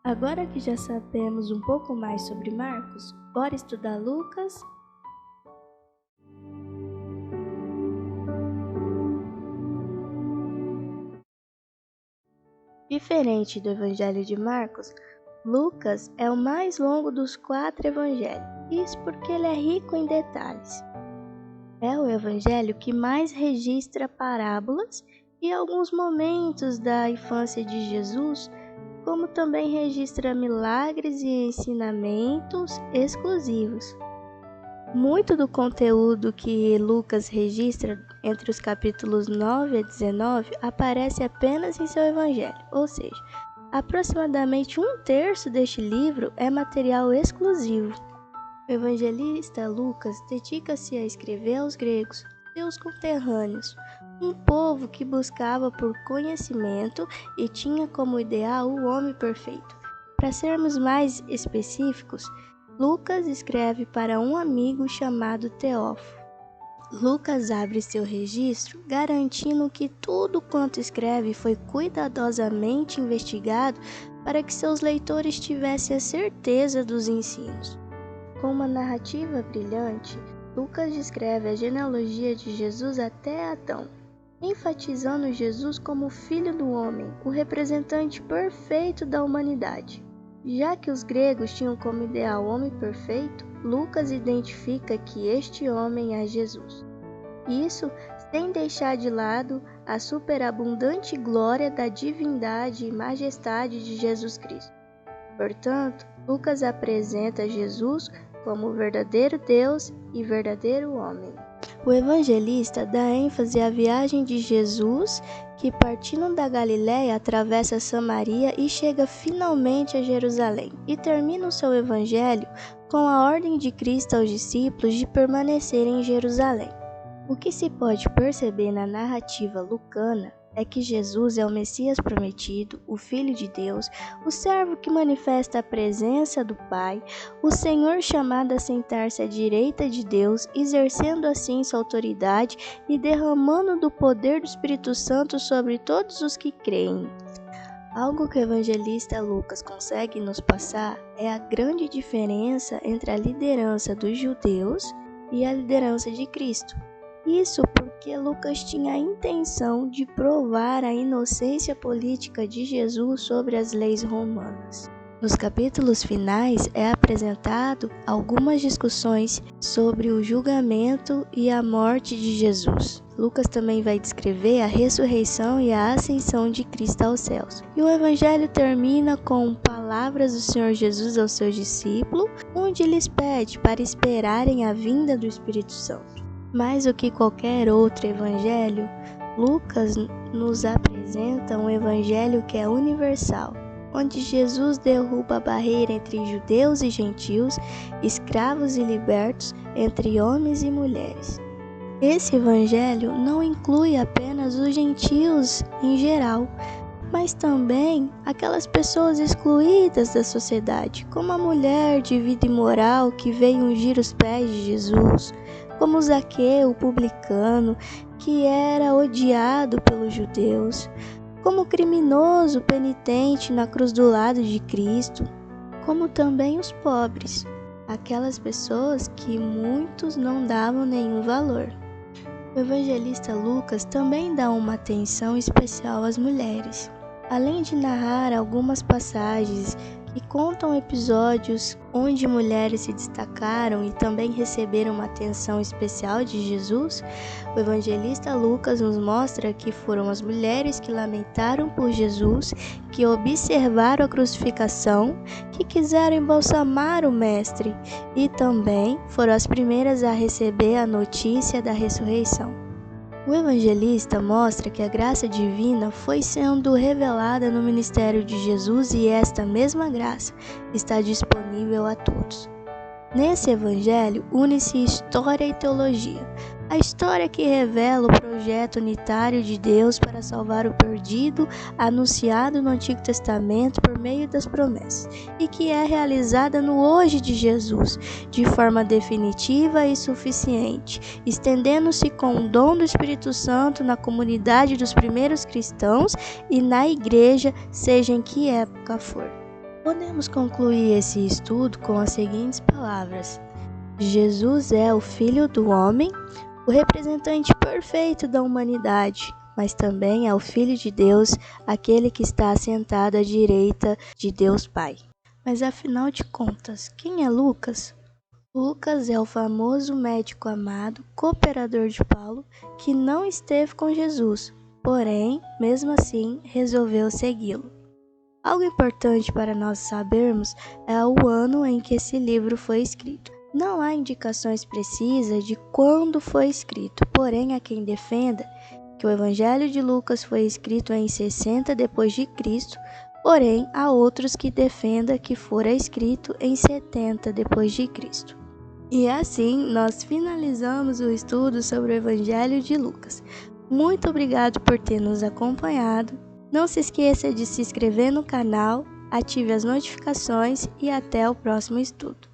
Agora que já sabemos um pouco mais sobre Marcos, bora estudar Lucas? Diferente do Evangelho de Marcos, Lucas é o mais longo dos 4 evangelhos, isso porque ele é rico em detalhes. É o evangelho que mais registra parábolas e alguns momentos da infância de Jesus, como também registra milagres e ensinamentos exclusivos. Muito do conteúdo que Lucas registra entre os capítulos 9 a 19 aparece apenas em seu evangelho, ou seja, aproximadamente 1/3 deste livro é material exclusivo. O evangelista Lucas dedica-se a escrever aos gregos, seus conterrâneos, um povo que buscava por conhecimento e tinha como ideal o homem perfeito. Para sermos mais específicos, Lucas escreve para um amigo chamado Teófilo. Lucas abre seu registro garantindo que tudo quanto escreve foi cuidadosamente investigado para que seus leitores tivessem a certeza dos ensinos. Com uma narrativa brilhante, Lucas descreve a genealogia de Jesus até Adão, enfatizando Jesus como filho do homem, o representante perfeito da humanidade. Já que os gregos tinham como ideal o homem perfeito, Lucas identifica que este homem é Jesus. Isso sem deixar de lado a superabundante glória da divindade e majestade de Jesus Cristo. Portanto, Lucas apresenta Jesus como verdadeiro Deus e verdadeiro homem. O evangelista dá ênfase à viagem de Jesus, que partindo da Galiléia atravessa Samaria e chega finalmente a Jerusalém, e termina o seu evangelho com a ordem de Cristo aos discípulos de permanecerem em Jerusalém. O que se pode perceber na narrativa lucana é que Jesus é o Messias prometido, o Filho de Deus, o servo que manifesta a presença do Pai, o Senhor chamado a sentar-se à direita de Deus, exercendo assim sua autoridade e derramando do poder do Espírito Santo sobre todos os que creem. Algo que o evangelista Lucas consegue nos passar é a grande diferença entre a liderança dos judeus e a liderança de Cristo. Isso porque Lucas tinha a intenção de provar a inocência política de Jesus sobre as leis romanas. Nos capítulos finais é apresentado algumas discussões sobre o julgamento e a morte de Jesus. Lucas também vai descrever a ressurreição e a ascensão de Cristo aos céus. E o evangelho termina com palavras do Senhor Jesus aos seus discípulos, onde lhes pede para esperarem a vinda do Espírito Santo. Mais do que qualquer outro evangelho, Lucas nos apresenta um evangelho que é universal, onde Jesus derruba a barreira entre judeus e gentios, escravos e libertos, entre homens e mulheres. Esse evangelho não inclui apenas os gentios em geral, mas também aquelas pessoas excluídas da sociedade, como a mulher de vida imoral que veio ungir os pés de Jesus, como Zaqueu, o publicano, que era odiado pelos judeus, como o criminoso penitente na cruz do lado de Cristo, como também os pobres, aquelas pessoas que muitos não davam nenhum valor. O evangelista Lucas também dá uma atenção especial às mulheres. Além de narrar algumas passagens que contam episódios onde mulheres se destacaram e também receberam uma atenção especial de Jesus, o evangelista Lucas nos mostra que foram as mulheres que lamentaram por Jesus, que observaram a crucificação, que quiseram embalsamar o Mestre e também foram as primeiras a receber a notícia da ressurreição. O evangelista mostra que a graça divina foi sendo revelada no ministério de Jesus e esta mesma graça está disponível a todos. Nesse evangelho une-se história e teologia. A história que revela o projeto unitário de Deus para salvar o perdido, anunciado no Antigo Testamento por meio das promessas, e que é realizada no hoje de Jesus, de forma definitiva e suficiente, estendendo-se com o dom do Espírito Santo na comunidade dos primeiros cristãos e na igreja, seja em que época for. Podemos concluir esse estudo com as seguintes palavras: Jesus é o Filho do Homem, o representante perfeito da humanidade, mas também é o Filho de Deus, aquele que está assentado à direita de Deus Pai. Mas afinal de contas, quem é Lucas? Lucas é o famoso médico amado, cooperador de Paulo, que não esteve com Jesus, porém, mesmo assim, resolveu segui-lo. Algo importante para nós sabermos é o ano em que esse livro foi escrito. Não há indicações precisas de quando foi escrito, porém há quem defenda que o Evangelho de Lucas foi escrito em 60 depois de Cristo, porém há outros que defendam que fora escrito em 70 depois de Cristo. E assim nós finalizamos o estudo sobre o Evangelho de Lucas. Muito obrigado por ter nos acompanhado. Não se esqueça de se inscrever no canal, ative as notificações e até o próximo estudo.